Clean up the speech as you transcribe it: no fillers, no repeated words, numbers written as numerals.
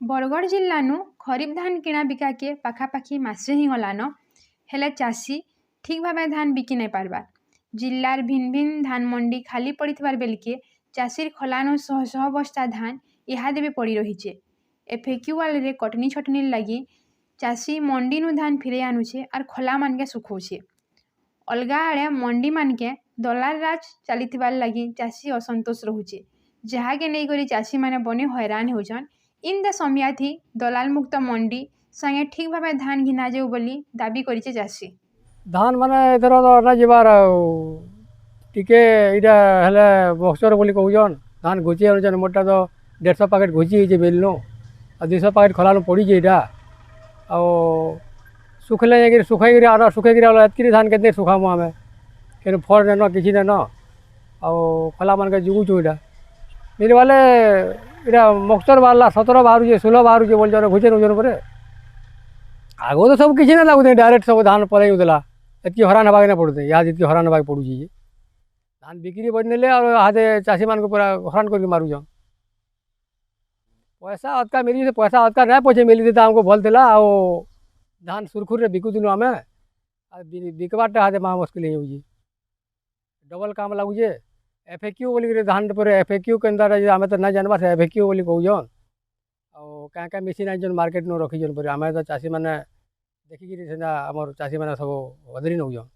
बरगढ़ जिल्लानु खरीफ धान किणा बिकाके पाखापाखि मासे ही गलान हेले चाषी ठीक भाव धान बिकी नहीं पारबार। जिल्लार भिन्न भिन्न धान मंडी खाली पड़िथिबार बेलके चाषीर खलानु शह शह बस्ता धान इहादे भी पड़ी रहीचे। एफएक्यू रे कटनी छटनी लगी चाषी मंडी नु धान फिरे आनुचे और खला मानके सुखौचे। अलगा आड़े मंडी मानके दलाल राज चलीथिबार लगी चाषी असंतोष रहुचे, जहाके नहीं करी चाषी माने बने हैरान होचन। इंदा समया थी दलाल मुक्त मंडी संगे ठीक भाव धान घिना जाऊ बोली दाबी करिचे चाषी। धान माने एथर तो ना जीवार टिके इटा हेले बक्सर बोली कहउछन। धान घुची आनुछन मोटा तो 150 पैकेट घुची होइछे बेलनो आ 200 पैकेट खलानु पड़ीछे इटा आ सुखले जाकि सुखाई आर सुखाई एतकी धान केते सुखामु आमे केन फल नेन किछि नेन आ खला मानके जुगुछु इटा मेरे वाले इटा मक्सर बाहरला 17 बाहरुचे 16 बाहरुचे बोलछन घुचे नउछन परे आगो तो सब किछि ना लागुते डायरेक्ट सब धान पलाई उदला एतकी हरान हबाके ना पड़ुते या जितकी हरान हबाके पड़ुची धान बिक्री बनेले और हाथे चाषी मान को पूरा हरान करके मारुछन। पैसा अतका मिली पैसा अतका ना पछे मिली तो हमको भल थिला आ धान सुरखुर रे बिकुथिलु आमे बिकबाटा हाथे महा मुश्किल होउची डबल काम लागुचे। एफएक्यू बोली धान पर एफएक्यू केन्दा आमे तो ना जानबा से एफएक्यू बोली कहउछन आ क्या मेसीन आइजन मार्केट नु रखीजन पर आमे तो चाषी माने देखिकी सेना हमर चाषी माने सब बदली नउछन।